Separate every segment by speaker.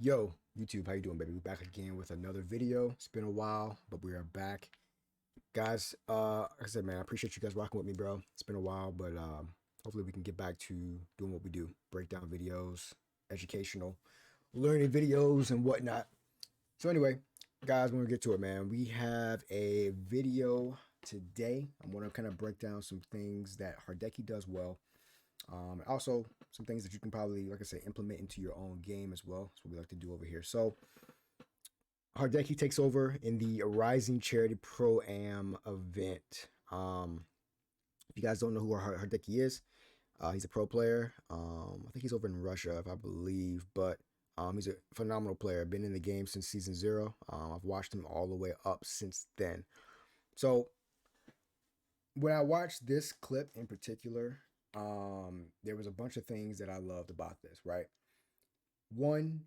Speaker 1: Yo, YouTube, how you doing, baby? We're back again with another video. It's been a while, but we are back. Guys, like I said, man, I appreciate you guys rocking with me, bro. It's been a while, but hopefully we can get back to doing what we do. Breakdown videos, educational, learning videos, and whatnot. So anyway, guys, when we get to it, man, we have a video today. I'm going to kind of break down some things that Hardecki does well. Also, some things that you can probably, like I said, implement into your own game as well. That's what we like to do over here. So, Hardecki takes over in the Rising Charity Pro Am event. If you guys don't know who Hardecki is, he's a pro player. I think he's over in Russia, if I believe, but he's a phenomenal player. Been in the game since season zero. I've watched him all the way up since then. So when I watched this clip in particular, there was a bunch of things that I loved about this. Right, one,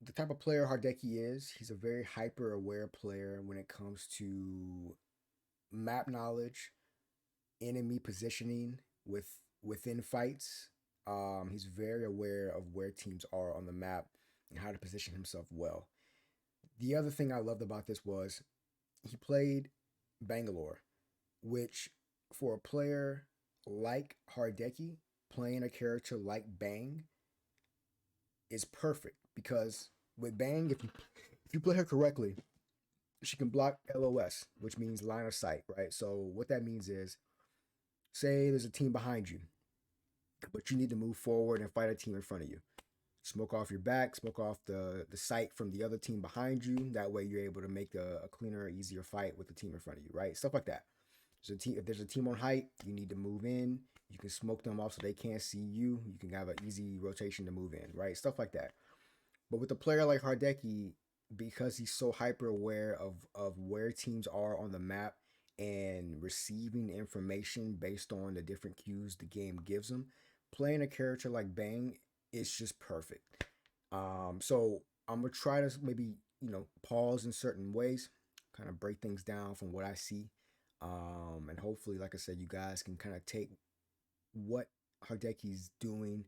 Speaker 1: the type of player Hardecki is, he's a very hyper aware player when it comes to map knowledge, enemy positioning within fights. He's very aware of where teams are on the map and how to position himself well. The other thing I loved about this was he played Bangalore, which for a player like Hardecki, playing a character like Bang is perfect because with Bang, if you play her correctly, she can block LOS, which means line of sight, right? So what that means is, say there's a team behind you, but you need to move forward and fight a team in front of you. Smoke off your back, smoke off the sight from the other team behind you. That way you're able to make a cleaner, easier fight with the team in front of you, right? Stuff like that. So if there's a team on height, you need to move in. You can smoke them off so they can't see you. You can have an easy rotation to move in, right? Stuff like that. But with a player like Hardecki, because he's so hyper aware of where teams are on the map and receiving information based on the different cues the game gives him, playing a character like Bang is just perfect. So I'm gonna try to maybe pause in certain ways, kind of break things down from what I see, and hopefully, like I said, you guys can kind of take what Hardecki's doing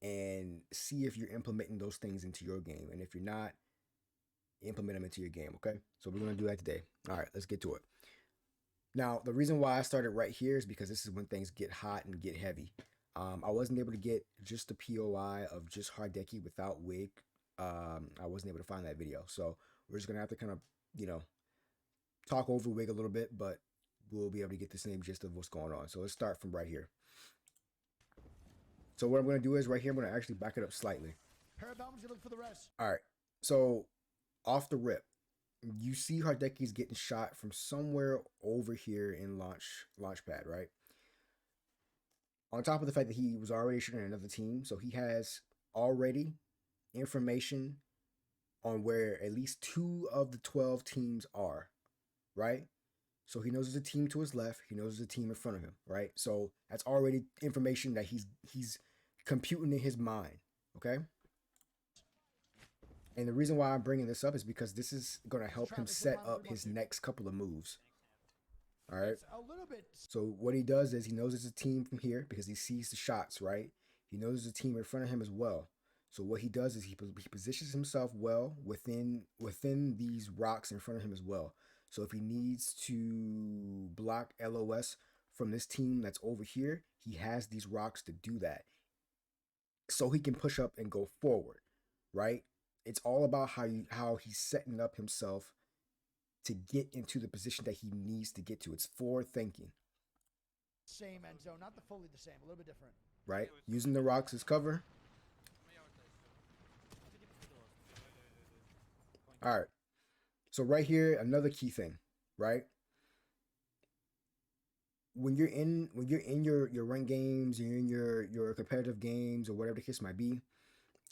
Speaker 1: and see if you're implementing those things into your game. And if you're not, implement them into your game, okay? So we're going to do that today. All right, let's get to it. Now, the reason why I started right here is because this is when things get hot and get heavy. I wasn't able to get just the POI of just Hardecki without wig. I wasn't able to find that video. So we're just going to have to kind of, you know, talk over wig a little bit, but we'll be able to get the same gist of what's going on. So let's start from right here. So what I'm going to do is right here, I'm going to actually back it up slightly.
Speaker 2: Parabomb's gonna look for the rest.
Speaker 1: All right. So off the rip, you see Hardecki's getting shot from somewhere over here in launchpad, right? On top of the fact that he was already shooting another team, so he has already information on where at least two of the 12 teams are, right? So he knows there's a team to his left, he knows there's a team in front of him, right? So that's already information that he's computing in his mind, okay? And the reason why I'm bringing this up is because this is going to help him set up his next couple of moves. All right.
Speaker 2: It's a little bit.
Speaker 1: So what he does is he knows it's a team from here because he sees the shots, right? He knows there's a team in front of him as well. So what he does is he positions himself well within these rocks in front of him as well. So if he needs to block LOS from this team that's over here, he has these rocks to do that. So he can push up and go forward, right? It's all about how he's setting up himself to get into the position that he needs to get to. It's forward thinking.
Speaker 2: Same end zone, not the fully the same, a little bit different.
Speaker 1: Right? Using the rocks as cover. All right. So right here, another key thing, right? When you're in your ranked games, you're in your competitive games or whatever the case might be,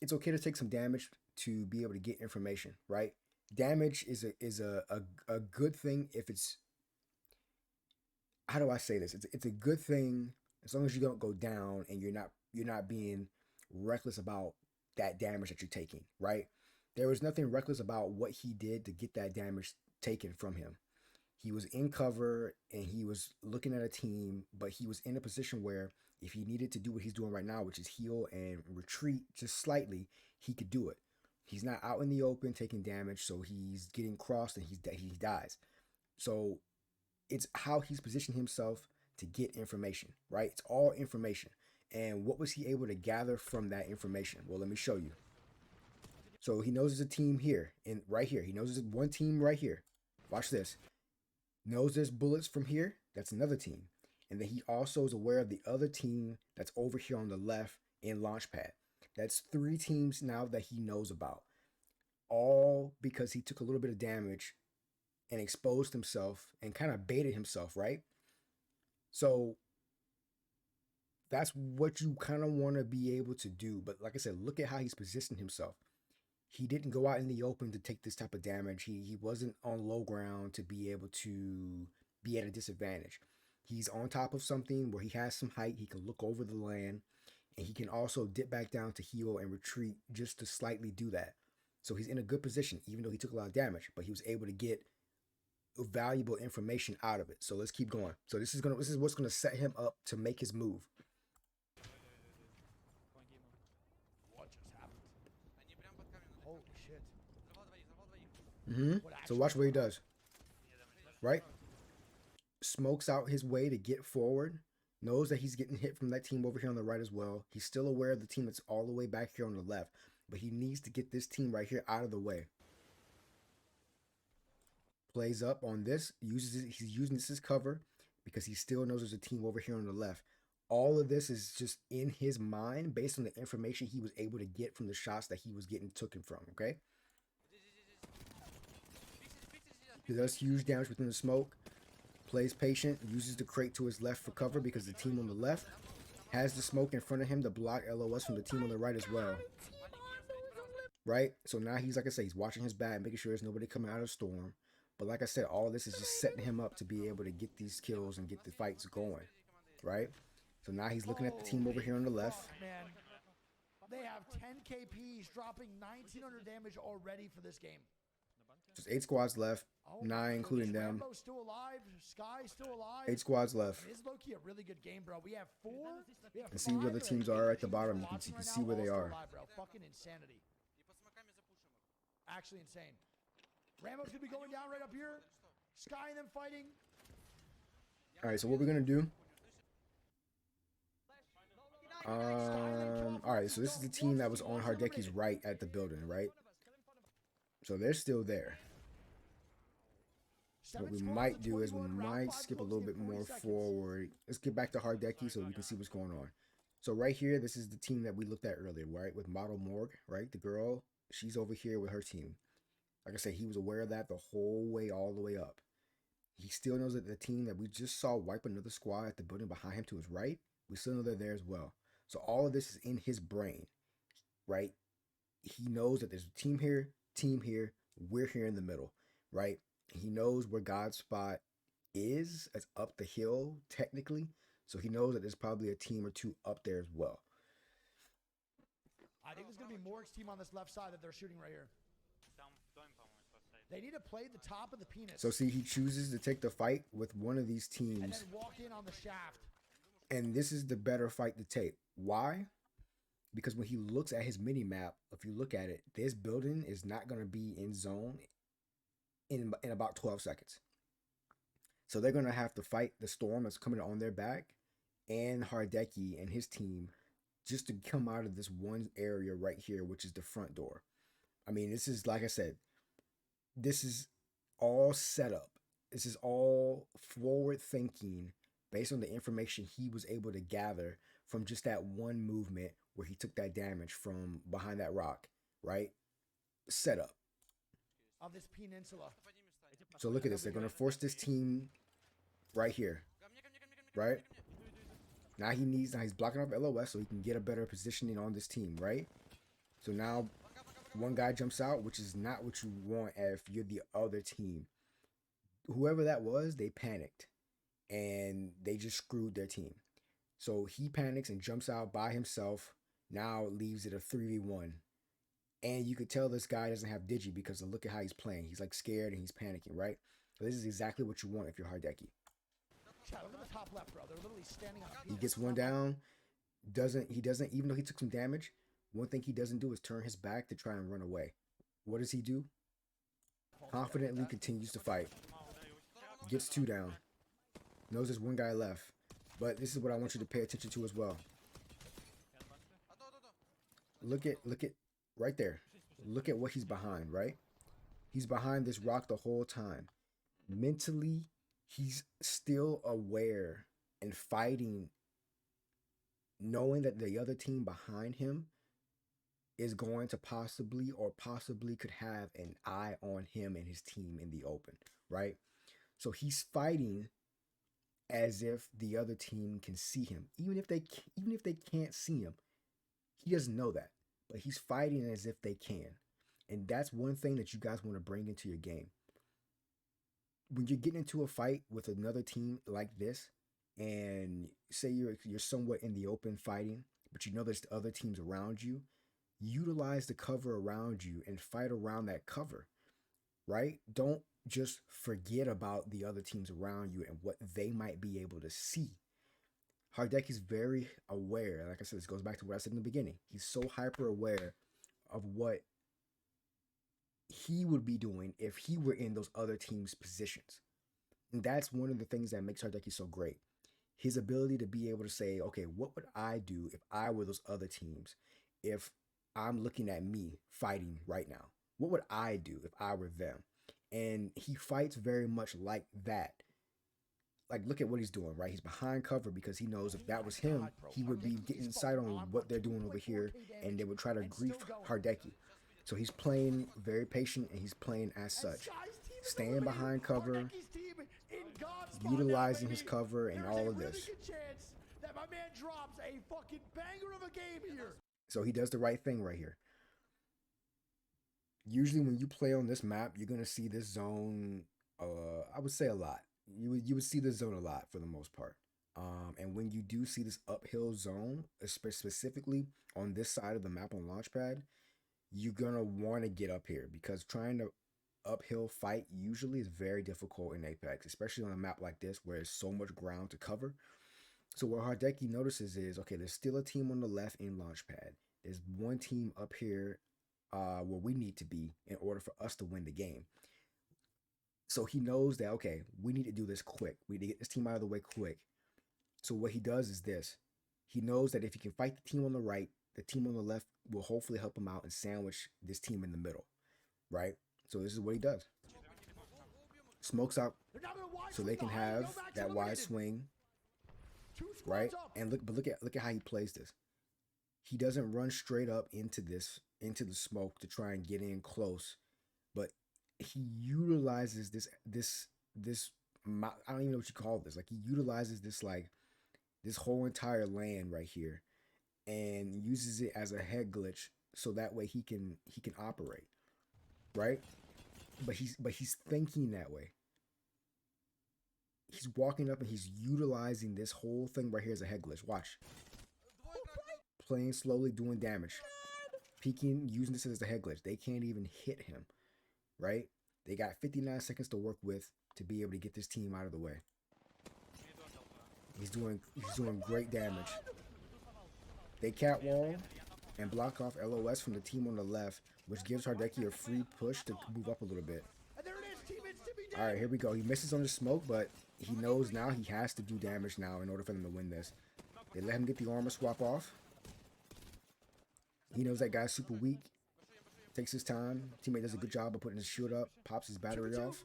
Speaker 1: it's okay to take some damage to be able to get information, right? Damage is a good thing if it's, how do I say this? It's a good thing as long as you don't go down and you're not being reckless about that damage that you're taking, right? There was nothing reckless about what he did to get that damage taken from him. He was in cover and he was looking at a team, but he was in a position where if he needed to do what he's doing right now, which is heal and retreat just slightly, he could do it. He's not out in the open taking damage, so he's getting crossed and he dies. So it's how he's positioned himself to get information, right? It's all information. And what was he able to gather from that information? Well, let me show you. So he knows there's a team here and right here. He knows there's one team right here. Watch this. Knows there's bullets from here. That's another team. And then he also is aware of the other team that's over here on the left in Launchpad. That's 3 teams now that he knows about. All because he took a little bit of damage and exposed himself and kind of baited himself, right? So that's what you kind of want to be able to do. But like I said, look at how he's positioned himself. He didn't go out in the open to take this type of damage. He wasn't on low ground to be able to be at a disadvantage. He's on top of something where he has some height. He can look over the land, and he can also dip back down to heal and retreat just to slightly do that. So he's in a good position, even though he took a lot of damage, but he was able to get valuable information out of it. So let's keep going. So this is what's gonna set him up to make his move.
Speaker 2: What just happened? Holy shit.
Speaker 1: So watch what he does. Right? Smokes out his way to get forward. Knows that he's getting hit from that team over here on the right as well. He's still aware of the team that's all the way back here on the left, but he needs to get this team right here out of the way. Plays up on this. He's using this as cover because he still knows there's a team over here on the left. All of this is just in his mind based on the information he was able to get from the shots that he was getting taken from, okay? He does huge damage within the smoke. Plays patient, uses the crate to his left for cover because the team on the left has the smoke in front of him to block LOS from the team on the right as well. Right? So now he's, like I said, he's watching his back, making sure there's nobody coming out of storm. But like I said, all this is just setting him up to be able to get these kills and get the fights going. Right? So now he's looking at the team over here on the left.
Speaker 2: Man, they have 10 KPs, dropping 1900 damage already for this game.
Speaker 1: Just 8 squads left, 9 including them.
Speaker 2: Rambo's still alive. Sky's still alive.
Speaker 1: 8 squads left.
Speaker 2: It is low-key a really good game, bro. We have 4.
Speaker 1: And see where the teams are at the bottom. You can see where they are.
Speaker 2: Alive, bro. Fucking insanity. Actually insane. Rambo's gonna be going down right up here. Sky and them fighting.
Speaker 1: All right, so what we're gonna do? All right, so this is the team that was on Hardecki's right at the building, right? So they're still there. What we might do is we might skip a little bit more forward. Let's get back to Hardecki so we can see what's going on. So right here, this is the team that we looked at earlier, right? With Model Morgue, right? The girl, she's over here with her team. Like I said, he was aware of that the whole way, all the way up. He still knows that the team that we just saw wipe another squad at the building behind him to his right, we still know they're there as well. So all of this is in his brain, right? He knows that there's a team here, we're here in the middle, right? He knows where God's spot is. It's up the hill, technically. So he knows that there's probably a team or 2 up there as well.
Speaker 2: I think there's going to be Morg's team on this left side that they're shooting right here. They need to play the top of the penis.
Speaker 1: So see, he chooses to take the fight with one of these teams.
Speaker 2: And then walk in on the shaft.
Speaker 1: And this is the better fight to take. Why? Because when he looks at his mini map, if you look at it, this building is not going to be in zone in about 12 seconds. So they're going to have to fight the storm that's coming on their back and Hardecki and his team just to come out of this one area right here, which is the front door. I mean, this is, like I said, this is all set up. This is all forward thinking based on the information he was able to gather from just that one movement where he took that damage from behind that rock, right? Set up.
Speaker 2: Of this peninsula.
Speaker 1: So look at this. They're going to force this team right here, right? Now he's blocking off LOS so he can get a better positioning on this team, right? So now one guy jumps out, which is not what you want if you're the other team. Whoever that was, they panicked and they just screwed their team. So he panics and jumps out by himself. Now it leaves it a 3v1. And you could tell this guy doesn't have Digi because look at how he's playing. He's like scared and he's panicking, right? So this is exactly what you want if you're Hardecki.
Speaker 2: Yeah, look at the top left, bro. They're literally standing on.
Speaker 1: He gets one down. He doesn't, even though he took some damage, One thing he doesn't do is turn his back to try and run away. What does he do? Confidently continues to fight. Gets 2 down. Knows there's one guy left. But this is what I want you to pay attention to as well. Look at right there. Look at what he's behind, right? He's behind this rock the whole time. Mentally, he's still aware and fighting, knowing that the other team behind him is going to possibly could have an eye on him and his team in the open, right? So he's fighting as if the other team can see him, even if they can't see him. He doesn't know that, but he's fighting as if they can. And that's one thing that you guys want to bring into your game. When you're getting into a fight with another team like this, and say you're somewhat in the open fighting, but you know there's other teams around you, utilize the cover around you and fight around that cover, right? Don't just forget about the other teams around you and what they might be able to see. Hardecki's very aware. Like I said, this goes back to what I said in the beginning. He's so hyper aware of what he would be doing if he were in those other teams' positions. And that's one of the things that makes Hardecki so great. His ability to be able to say, okay, what would I do if I were those other teams? If I'm looking at me fighting right now, what would I do if I were them? And he fights very much like that. Like, look at what he's doing, right? He's behind cover because he knows if that was him, he would be getting sight on what they're doing over here, and they would try to grief Hardecki. So he's playing very patient, and he's playing as such. Staying behind cover, utilizing his cover, and all of this.
Speaker 2: That my man drops a fucking banger of a game here.
Speaker 1: So he does the right thing right here. Usually when you play on this map, you're going to see this zone, I would say a lot. You would see this zone a lot for the most part. And when you do see this uphill zone, specifically on this side of the map on Launchpad, you're going to want to get up here because trying to uphill fight usually is very difficult in Apex, especially on a map like this where there's so much ground to cover. So what Hardecki notices is, okay, there's still a team on the left in Launchpad. There's one team up here where we need to be in order for us to win the game. So he knows that, okay, we need to do this quick. We need to get this team out of the way quick. So what he does is this. He knows that if he can fight the team on the right, the team on the left will hopefully help him out and sandwich this team in the middle, right? So this is what he does. Smokes out so they can have that wide swing, right? And look at how he plays this. He doesn't run straight up into the smoke to try and get in close, but he utilizes this I don't even know what you call this. Like, he utilizes this whole entire land right here and uses it as a head glitch so that way he can operate, right? But he's thinking that way. He's walking up and he's utilizing this whole thing right here as a head glitch. Watch. Playing slowly, doing damage. Peeking, using this as a head glitch. They can't even hit him, right? They got 59 seconds to work with to be able to get this team out of the way. He's doing great damage. They catwall and block off LOS from the team on the left, which gives Hardecki a free push to move up a little bit. All right, here we go. He misses on the smoke, but he knows now he has to do damage now in order for them to win this. They let him get the armor swap off. He knows that guy's super weak. Takes his time. Teammate does a good job of putting his shield up. Pops his battery off.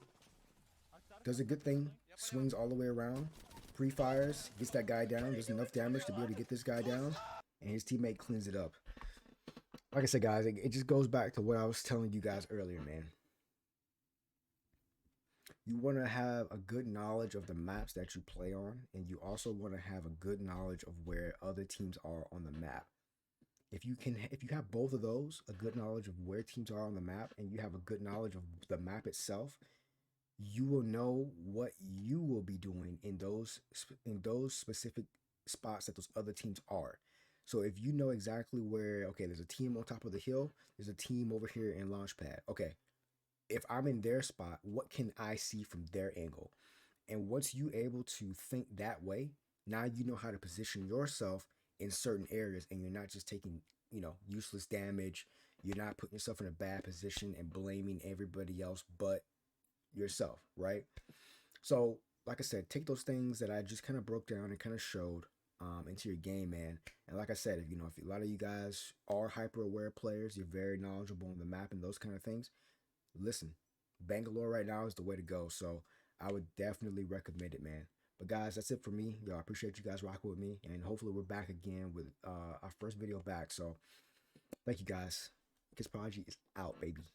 Speaker 1: Does a good thing. Swings all the way around. Pre-fires. Gets that guy down. Does enough damage to be able to get this guy down. And his teammate cleans it up. Like I said, guys, it just goes back to what I was telling you guys earlier, man. You want to have a good knowledge of the maps that you play on. And you also want to have a good knowledge of where other teams are on the map. If you have both of those, a good knowledge of where teams are on the map, and you have a good knowledge of the map itself, you will know what you will be doing in those specific spots that those other teams are. So if you know exactly where, okay, there's a team on top of the hill, there's a team over here in Launchpad. Okay, if I'm in their spot, what can I see from their angle? And once you're able to think that way, now you know how to position yourself in certain areas, and you're not just taking useless damage. You're not putting yourself in a bad position and blaming everybody else but yourself, right? So, like I said, take those things that I just kind of broke down and kind of showed into your game, man. And like I said, if a lot of you guys are hyper aware players, you're very knowledgeable on the map and those kind of things. Listen, Bangalore right now is the way to go. So I would definitely recommend it, man. But guys, that's it for me. Yo, I appreciate you guys rocking with me, and hopefully we're back again with our first video back. So thank you guys. Kiss Prodigy is out, baby.